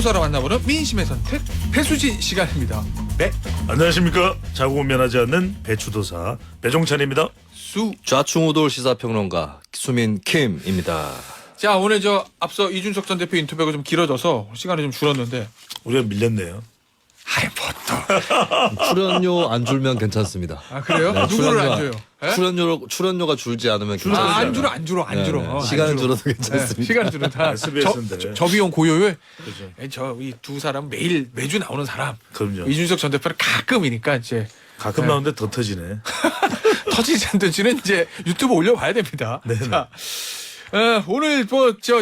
배추도사로 만나보는 민심의 선택 배수진 시간입니다. 네, 안녕하십니까. 자고면하지 않는 배추도사 배종찬입니다. 좌충우돌 시사평론가 수민 킴입니다. 자, 오늘 앞서 이준석 전 대표 인터뷰가 좀 길어져서 시간이 좀 줄었는데 우리가 밀렸네요. 아이 뭐 출연료 안 줄면 괜찮습니다. 아 그래요? 네, 누구를 안 줘요? 출연료가 줄지 않으면 아, 괜찮습니다. 안 줄어. 네, 네. 시간을 줄어도 괜찮습니다. 시간을 줄어도 SBS인데. 저 비용 고효율. 그죠. 저 이 두 사람 매주 나오는 사람. 그럼요. 이준석 전 대표는 가끔이니까 이제 가끔 나오는데 더 터지네. 터지지 않든지는 이제 유튜브 올려봐야 됩니다. 자, 오늘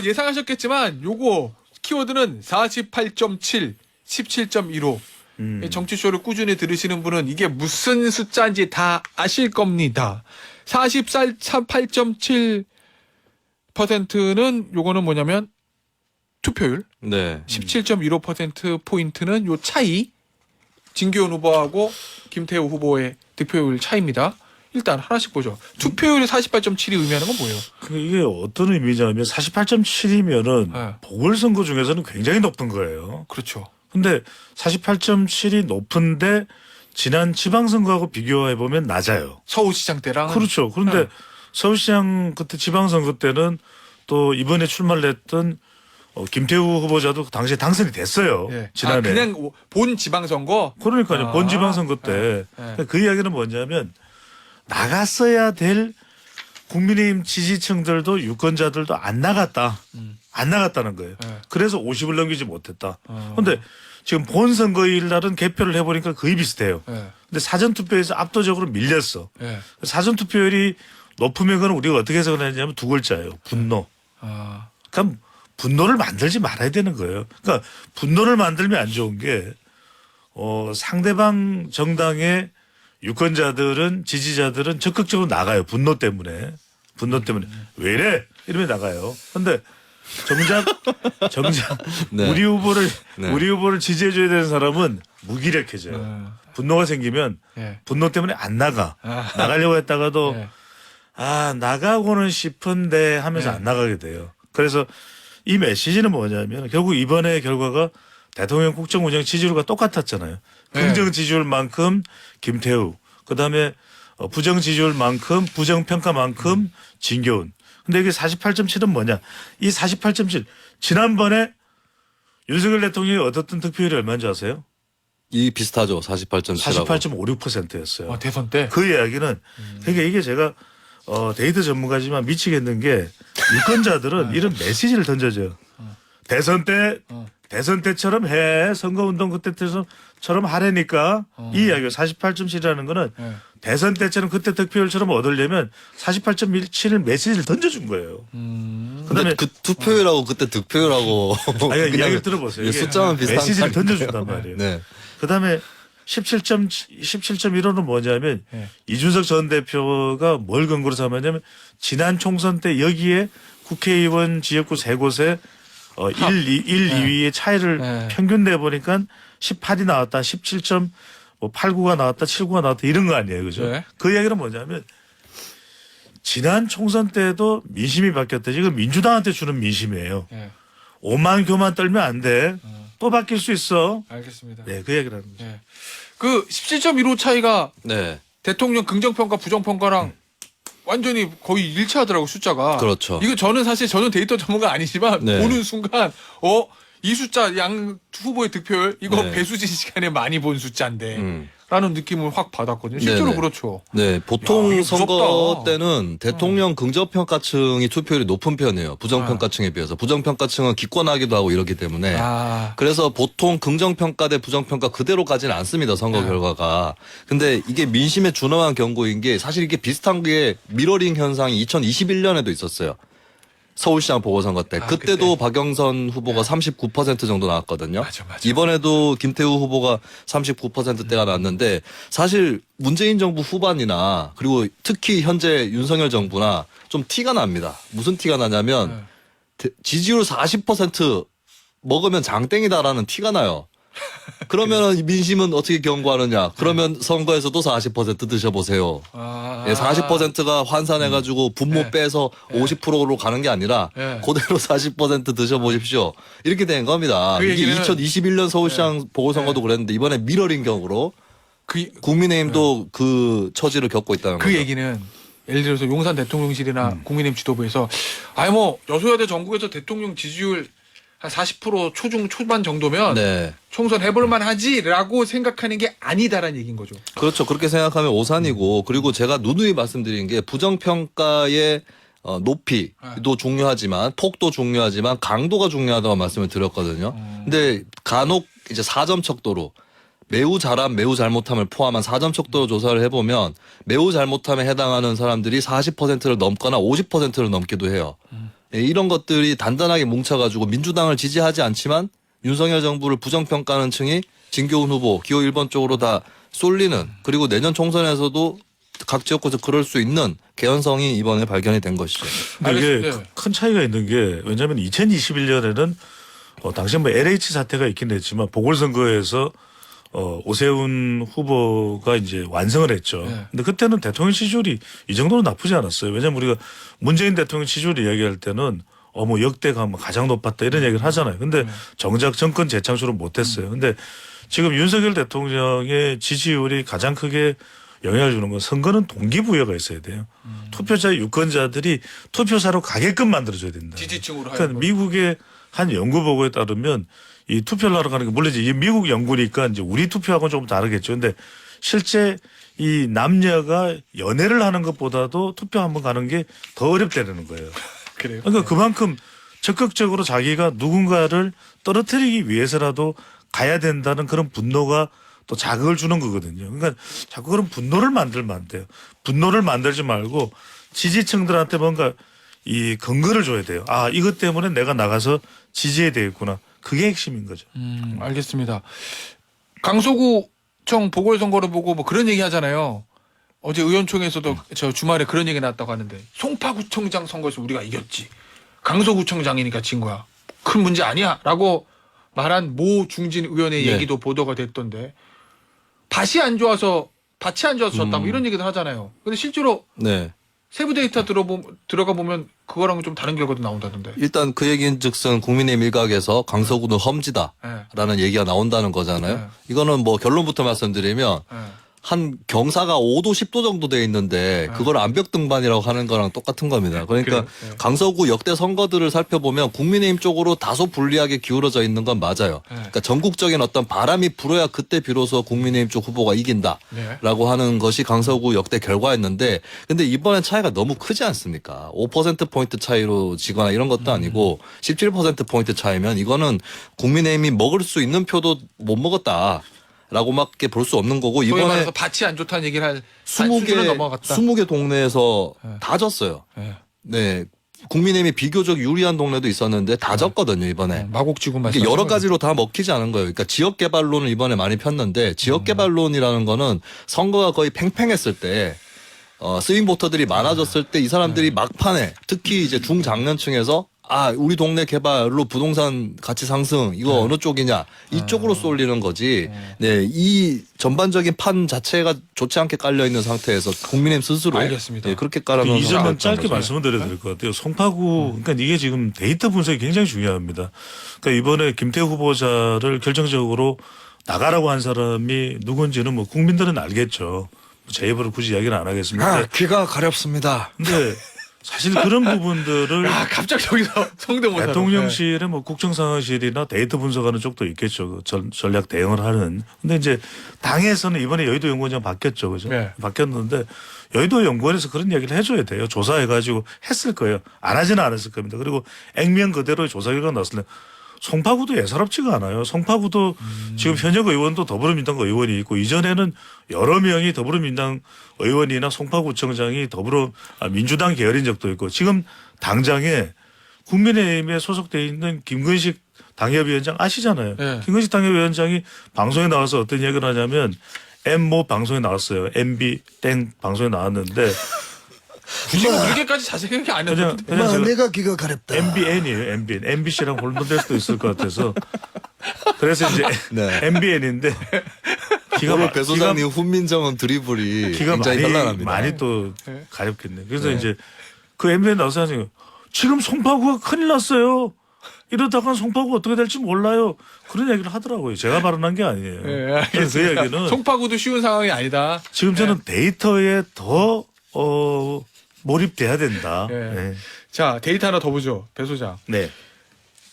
예상하셨겠지만 요거 키워드는 48.7, 17.15. 정치쇼를 꾸준히 들으시는 분은 이게 무슨 숫자인지 다 아실 겁니다. 48.7%는 요거는 뭐냐면 투표율, 네. 17.15%포인트는 요 차이, 진교훈 후보하고 김태우 후보의 득표율 차이입니다. 일단 하나씩 보죠. 투표율이 48.7이 의미하는 건 뭐예요? 이게 어떤 의미냐면 48.7이면은 네. 보궐선거 중에서는 굉장히 높은 거예요. 그렇죠. 근데 48.7이 높은데 지난 지방선거하고 비교해보면 낮아요. 서울시장 때랑. 그렇죠. 그런데 네. 서울시장 그때 지방선거 때는 또 이번에 출마를 했던 김태우 후보자도 당시에 당선이 됐어요. 예. 지난해. 아, 그냥 본 지방선거? 그러니까요. 아. 본 지방선거 때. 예. 그러니까 그 이야기는 뭐냐면 나갔어야 될 국민의힘 지지층들도 유권자들도 안 나갔다. 안 나갔다는 거예요. 예. 그래서 50을 넘기지 못했다. 그런데 지금 본 선거일 날은 개표를 해보니까 거의 비슷해요. 예. 근데 사전투표에서 압도적으로 밀렸어. 예. 사전투표율이 높으면 그건 우리가 어떻게 해석을 했냐면 두 글자예요. 분노. 아. 그러니까 분노를 만들지 말아야 되는 거예요. 그러니까 분노를 만들면 안 좋은 게 상대방 정당의 유권자들은 지지자들은 적극적으로 나가요. 분노 때문에. 왜 이래? 이러면 나가요. 근데 정작 네. 우리 후보를 네. 우리 후보를 지지해 줘야 되는 사람은 무기력해져요. 분노가 생기면 예. 분노 때문에 안 나가. 아. 나가려고 했다가도 예. 나가고는 싶은데 하면서 네. 안 나가게 돼요. 그래서 이 메시지는 뭐냐면 결국 이번의 결과가 대통령 국정 운영 지지율과 똑같았잖아요. 네. 긍정 지지율만큼 김태우, 그다음에 부정 지지율만큼 부정 평가만큼 진교훈. 근데 이게 48.7은 뭐냐? 이 48.7 지난번에 윤석열 대통령이 얻었던 득표율이 얼마인지 아세요? 이 비슷하죠. 48.7하고. 48.56%였어요. 대선 때. 그 이야기는 그러니까 이게 제가 데이터 전문가지만 미치겠는 게 유권자들은 이런 메시지를 던져줘요. 대선 때처럼 해. 선거운동 그때처럼 하라니까 이 이야기가 48.7이라는 거는 예. 대선 때처럼 그때 득표율처럼 얻으려면 48.7을 메시지를 던져준 거예요. 근데 그다음에 그 투표율하고 그때 득표율하고 아니, 그냥 이야기를 들어보세요. 이게 숫자만 비슷한 메시지를 거 던져준단 말이에요. 네. 그다음에 17.15는 뭐냐면 예. 이준석 전 대표가 뭘 근거로 삼았냐면 지난 총선 때 여기에 국회의원 지역구 세 곳에 1, 2위의 차이를 네. 평균 내보니까 18이 나왔다, 17.89가 나왔다, 79가 나왔다 이런 거 아니에요. 그죠? 네. 그 이야기는 뭐냐면 지난 총선 때도 민심이 바뀌었다. 지금 민주당한테 주는 민심이에요. 예. 오만 교만 떨면 안 돼. 또 바뀔 수 있어. 알겠습니다. 네, 그 얘기를 하는 거죠. 예. 그 17.15 차이가 네. 대통령 긍정평가 부정평가랑 완전히 거의 일치하더라고 숫자가. 그렇죠. 이거 저는 데이터 전문가 아니지만 네. 보는 순간 이 숫자 양 후보의 득표율 이거 네. 배수진 시간에 많이 본 숫자인데 음. 라는 느낌을 확 받았거든요. 실제로 네네. 그렇죠. 네, 야, 보통 이거 선거 무섭다. 때는 대통령 긍정평가층이 투표율이 높은 편이에요. 부정평가층에 비해서. 부정평가층은 기권하기도 하고 이렇기 때문에. 아, 그래서 보통 긍정평가 대 부정평가 그대로 가지는 않습니다. 선거 네. 결과가. 근데 이게 민심에 준엄한 경고인 게 사실 이게 비슷한 게 미러링 현상이 2021년에도 있었어요. 서울시장 보궐선거 때. 그때도 그때. 박영선 후보가 39% 정도 나왔거든요. 맞아. 이번에도 김태우 후보가 39%대가 나왔는데 사실 문재인 정부 후반이나 그리고 특히 현재 윤석열 정부나 좀 티가 납니다. 무슨 티가 나냐면 지지율 40% 먹으면 장땡이다라는 티가 나요. 그러면 민심은 어떻게 경고하느냐? 그러면 선거에서도 40% 드셔보세요. 아. 예, 40%가 환산해가지고 분모 네. 빼서 50%로 가는 게 아니라 네. 그대로 40% 드셔보십시오. 이렇게 된 겁니다. 그 이게 얘기는- 2021년 서울시장 보궐선거도 그랬는데 이번에 미러링 격으로 그 국민의힘도 그 처지를 겪고 있다는 그 거죠. 얘기는 예를 들어서 용산 대통령실이나 국민의힘 지도부에서 아니 뭐 여소야대 전국에서 대통령 지지율 한 40% 초중 초반 정도면 네. 총선 해볼만 하지라고 생각하는 게 아니다라는 얘기인 거죠. 그렇죠. 그렇게 생각하면 오산이고 그리고 제가 누누이 말씀드린 게 부정평가의 높이도 중요하지만 폭도 중요하지만 강도가 중요하다고 말씀을 드렸거든요. 근데 간혹 이제 4점 척도로 매우 잘함, 매우 잘못함을 포함한 4점 척도로 조사를 해보면 매우 잘못함에 해당하는 사람들이 40%를 넘거나 50%를 넘기도 해요. 예, 이런 것들이 단단하게 뭉쳐가지고 민주당을 지지하지 않지만 윤석열 정부를 부정평가하는 층이 진교훈 후보, 기호 1번 쪽으로 다 쏠리는 그리고 내년 총선에서도 각 지역구에서 그럴 수 있는 개연성이 이번에 발견이 된 것이죠. 근데 이게 알겠습니다. 큰 차이가 있는 게 왜냐하면 2021년에는 당시 뭐 LH 사태가 있긴 했지만 보궐선거에서 오세훈 후보가 이제 완성을 했죠. 네. 근데 그때는 대통령 지지율이 이 정도는 나쁘지 않았어요. 왜냐하면 우리가 문재인 대통령 지지율 이야기할 때는 뭐 역대가 뭐 가장 높았다 이런 얘기를 하잖아요. 근데 정작 정권 재창출은 못했어요. 근데 지금 윤석열 대통령의 지지율이 가장 크게 영향을 주는 건 선거는 동기부여가 있어야 돼요. 투표자 유권자들이 투표사로 가게끔 만들어줘야 된다. 지지층으로 그러니까 하여금. 미국의 한 연구 보고에 따르면 이 투표를 하러 가는 게 물론 이제 이 미국 연구니까 이제 우리 투표하고는 조금 다르겠죠. 근데 실제 이 남녀가 연애를 하는 것보다도 투표 한번 가는 게 더 어렵다는 거예요. 그래요. 그러니까 그만큼 적극적으로 자기가 누군가를 떨어뜨리기 위해서라도 가야 된다는 그런 분노가 또 자극을 주는 거거든요. 그러니까 자꾸 그런 분노를 만들면 안 돼요. 분노를 만들지 말고 지지층들한테 뭔가 이 근거를 줘야 돼요. 아, 이것 때문에 내가 나가서 지지해야 되겠구나. 그게 핵심인 거죠. 알겠습니다. 강서구청 보궐선거를 보고 뭐 그런 얘기 하잖아요. 어제 의원총회에서도 저 주말에 그런 얘기 나왔다고 하는데 송파구청장 선거에서 우리가 이겼지. 강서구청장이니까 진 거야. 큰 문제 아니야. 라고 말한 모 중진 의원의 네. 얘기도 보도가 됐던데 밭이 안 좋아서 졌다고 이런 얘기도 하잖아요. 근데 실제로 네. 세부 데이터 들어가 보면 그거랑은 좀 다른 결과도 나온다던데. 일단 그 얘기인 즉슨 국민의힘 일각에서 강서구는 험지다. 네. 라는 얘기가 나온다는 거잖아요. 네. 이거는 뭐 결론부터 말씀드리면 네. 한 경사가 5도 10도 정도 돼 있는데 그걸 암벽 등반이라고 하는 거랑 똑같은 겁니다. 그러니까 그래요? 네. 강서구 역대 선거들을 살펴보면 국민의힘 쪽으로 다소 불리하게 기울어져 있는 건 맞아요. 네. 그러니까 전국적인 어떤 바람이 불어야 그때 비로소 국민의힘 쪽 후보가 이긴다라고 네. 하는 것이 강서구 역대 결과였는데 근데 이번엔 차이가 너무 크지 않습니까? 5%포인트 차이로 지거나 이런 것도 아니고 17%포인트 차이면 이거는 국민의힘이 먹을 수 있는 표도 못 먹었다. 라고밖에 볼 수 없는 거고 소위 이번에 말해서 밭이 안 좋다는 얘기를 할 수준을 20개 넘어갔다. 20개 동네에서 네. 다 졌어요. 네. 네. 국민의힘이 비교적 유리한 동네도 있었는데 다 졌거든요, 이번에. 마곡지구 말씀. 이게 여러 가지로 다 먹히지 않은 거예요. 그러니까 지역 개발론을 이번에 많이 폈는데 지역 개발론이라는 거는 선거가 거의 팽팽했을 때 스윙 보터들이 많아졌을 때 이 사람들이 막판에 특히 이제 중장년층에서 아, 우리 동네 개발로 부동산 가치 상승 이거 어느 쪽이냐 이쪽으로 쏠리는 거지. 네, 이 전반적인 판 자체가 좋지 않게 깔려 있는 상태에서 국민의힘 스스로 알겠습니다. 네, 그렇게 깔아놓은 이 점은 짧게 거죠. 말씀을 드려야 될 것 같아요. 송파구, 그러니까 이게 지금 데이터 분석이 굉장히 중요합니다. 그러니까 이번에 김태우 후보자를 결정적으로 나가라고 한 사람이 누군지는 뭐 국민들은 알겠죠. 제 입으로 굳이 이야기는 안 하겠습니다. 귀가 가렵습니다. 근데 사실 그런 부분들을 아, 갑자기 저기서 성대모사. 대통령실의 뭐 국정상황실이나 데이터 분석하는 쪽도 있겠죠. 그 전략 대응을 하는. 근데 이제 당에서는 이번에 여의도 연구원장 바뀌었죠. 그죠? 네. 바뀌었는데 여의도 연구원에서 그런 얘기를 해줘야 돼요. 조사해가지고 했을 거예요. 안 하지는 않았을 겁니다. 그리고 액면 그대로의 조사 결과가 나왔을 때 송파구도 예사롭지가 않아요. 송파구도 지금 현역 의원도 더불어민주당 의원이 있고 이전에는 여러 명이 더불어민주당 의원이나 송파구청장이 민주당 계열인 적도 있고 지금 당장에 국민의힘에 소속돼 있는 김근식 당협위원장 아시잖아요. 네. 김근식 당협위원장이 방송에 나와서 어떤 얘기를 하냐면 M모 방송에 나왔어요. MB 땡 방송에 나왔는데 굳이 뭐 그렇게까지 자세하게 안 해도 그냥 제가 내가 귀가 가렵다. MBN이에요. MBN. MBC랑 혼돈될 수도 있을 것 같아서 그래서 이제 네. MBN인데 오늘 배 소장님 훈민정음 드리블이 기가 굉장히 많이, 현란합니다. 많이 또 가렵겠네. 그래서 네. 이제 그 MBN 나와서 하는 거, 지금 송파구가 큰일 났어요. 이러다가 송파구 어떻게 될지 몰라요. 그런 얘기를 하더라고요. 제가 발언한 게 아니에요. 네, 그래서 그 얘기는 송파구도 쉬운 상황이 아니다. 지금 저는 데이터에 더 몰입돼야 된다. 네. 네. 자, 데이터 하나 더 보죠. 배 소장. 네.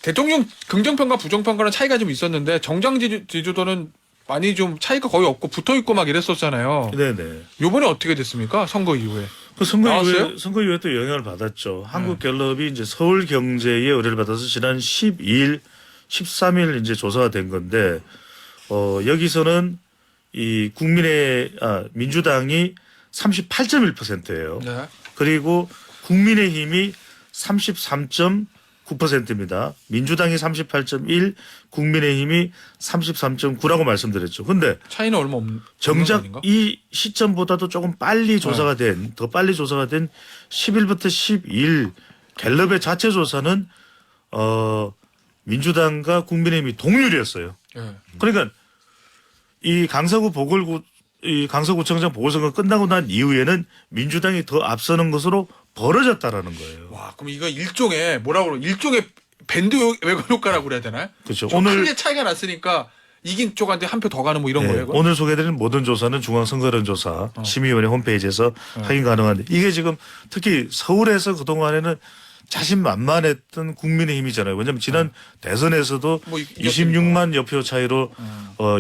대통령 긍정평가 부정평가는 차이가 좀 있었는데 정장 지지도는 많이 좀 차이가 거의 없고 붙어있고 막 이랬었잖아요. 네네. 요번에 어떻게 됐습니까? 선거 이후에. 그 선거 나왔어요? 이후에, 선거 이후에 또 영향을 받았죠. 한국갤럽이 이제 서울 경제에 의뢰를 받아서 지난 12일, 13일 이제 조사가 된 건데, 여기서는 이 민주당이 38.1%예요. 네. 그리고 국민의힘이 33.9%입니다. 민주당이 38.1, 국민의힘이 33.9라고 말씀드렸죠. 근데 차이는 얼마 없는 정작 아닌가? 이 시점보다도 조금 빨리 조사가 된, 더 빨리 조사가 된 10일부터 12일 갤럽의 자체 조사는 민주당과 국민의힘이 동률이었어요. 네. 그러니까 이 강서구청장 보궐선거 끝나고 난 이후에는 민주당이 더 앞서는 것으로 벌어졌다라는 거예요. 와, 그럼 이거 일종의 뭐라고 그러 일종의 밴드 외관 효과라고 그래야 되나요? 그렇죠. 좀 오늘 크게 차이가 났으니까 이긴 쪽한테 한 표 더 가는 뭐 이런 네, 거예요. 그건? 오늘 소개해드린 모든 조사는 중앙선거론조사 심의위원회 홈페이지에서 확인 가능한데 이게 지금 특히 서울에서 그동안에는 자신만만했던 국민의힘이잖아요. 왜냐하면 지난 대선에서도 뭐 26만 여표 차이로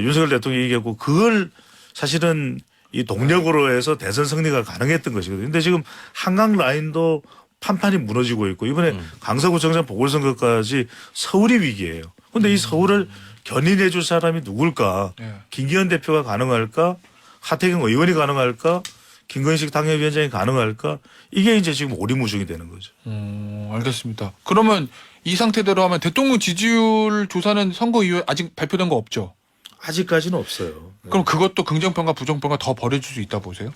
윤석열 대통령이 이겼고 그걸 사실은 이 동력으로 해서 대선 승리가 가능했던 것이거든요. 근데 지금 한강 라인도 판판이 무너지고 있고 이번에 강서구청장 보궐선거까지 서울이 위기예요. 근데 이 서울을 견인해 줄 사람이 누굴까? 네. 김기현 대표가 가능할까? 하태경 의원이 가능할까? 김건식 당협위원장이 가능할까? 이게 이제 지금 오리무중이 되는 거죠. 알겠습니다. 그러면 이 상태대로 하면 대통령 지지율 조사는 선거 이후에 아직 발표된 거 없죠? 아직까지는 없어요. 그럼 그것도 긍정평가 부정평가 더 벌어질 수 있다 보세요?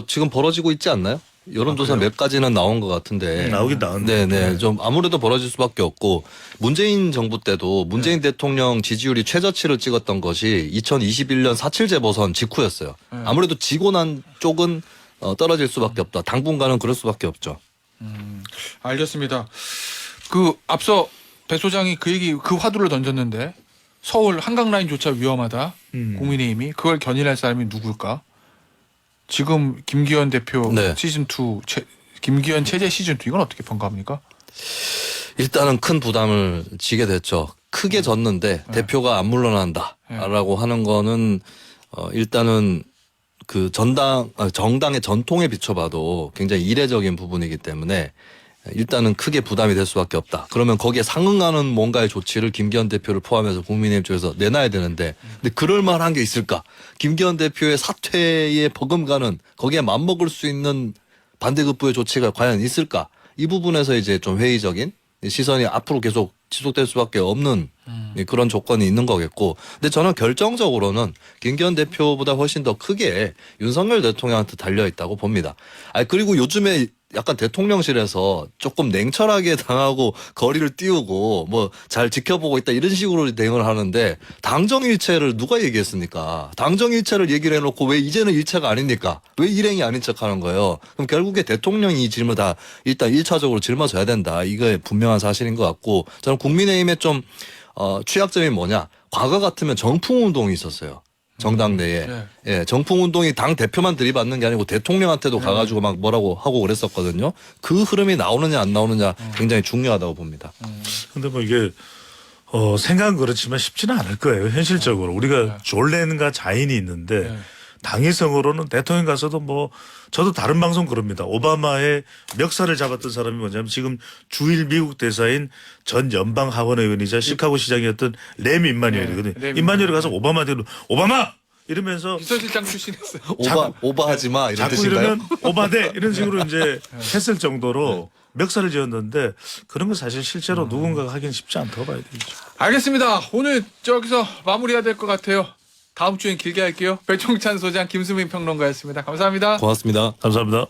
지금 벌어지고 있지 않나요? 여론조사 몇 가지는 나온 것 같은데. 나오긴 나왔는데. 네네. 좀 아무래도 벌어질 수밖에 없고 문재인 정부 때도 문재인 대통령 지지율이 최저치를 찍었던 것이 2021년 4.7 재보선 직후였어요. 아무래도 지고 난 쪽은 떨어질 수밖에 없다. 당분간은 그럴 수밖에 없죠. 알겠습니다. 그 앞서 배 소장이 그 화두를 던졌는데 서울 한강 라인조차 위험하다. 국민의힘이 그걸 견인할 사람이 누굴까? 지금 김기현 대표 네. 시즌 2 김기현 체제 시즌 2 이건 어떻게 평가합니까? 일단은 큰 부담을 지게 됐죠. 크게 졌는데 대표가 안 물러난다라고 하는 거는 일단은 그 정당의 전통에 비춰봐도 굉장히 이례적인 부분이기 때문에 일단은 크게 부담이 될 수밖에 없다. 그러면 거기에 상응하는 뭔가의 조치를 김기현 대표를 포함해서 국민의힘 쪽에서 내놔야 되는데 근데 그럴 만한 게 있을까? 김기현 대표의 사퇴에 버금가는 거기에 맞먹을 수 있는 반대급부의 조치가 과연 있을까? 이 부분에서 이제 좀 회의적인 시선이 앞으로 계속 지속될 수밖에 없는 그런 조건이 있는 거겠고. 근데 저는 결정적으로는 김기현 대표보다 훨씬 더 크게 윤석열 대통령한테 달려 있다고 봅니다. 그리고 요즘에 약간 대통령실에서 조금 냉철하게 당하고 거리를 띄우고 뭐 잘 지켜보고 있다 이런 식으로 대응을 하는데 당정일체를 누가 얘기했습니까? 당정일체를 얘기를 해놓고 왜 이제는 일체가 아닙니까? 왜 일행이 아닌 척하는 거예요? 그럼 결국에 대통령이 이 질문 다 일단 1차적으로 짊어져야 된다. 이게 분명한 사실인 것 같고 저는 국민의힘의 좀 취약점이 뭐냐? 과거 같으면 정풍운동이 있었어요. 정당 내에. 네. 예, 정풍운동이 당 대표만 들이받는 게 아니고 대통령한테도 가가지고 막 뭐라고 하고 그랬었거든요. 그 흐름이 나오느냐 안 나오느냐 굉장히 중요하다고 봅니다. 근데 뭐 이게 생각은 그렇지만 쉽지는 않을 거예요. 현실적으로 우리가 졸레인과 자인이 있는데 당위성으로는 대통령 가서도 뭐 저도 다른 방송 그럽니다. 오바마의 멱살을 잡았던 사람이 뭐냐면 지금 주일 미국 대사인 전 연방 하원 의원이자 시카고 시장이었던 렘 임마뉴엘이거든요. 렘 임마뉴엘이 가서 오바마한테 오바마 이러면서 비서실장 출신이었어요. 오버하지 마 이런 자꾸 뜻인가요? 이러면 오바돼 이런 식으로 이제 했을 정도로 멱살을 지었는데 그런 거 사실 실제로 누군가가 하기는 쉽지 않다고 봐야 되죠. 알겠습니다. 오늘 저기서 마무리해야 될 것 같아요. 다음 주엔 길게 할게요. 배종찬 소장, 김수민 평론가였습니다. 감사합니다. 고맙습니다. 감사합니다.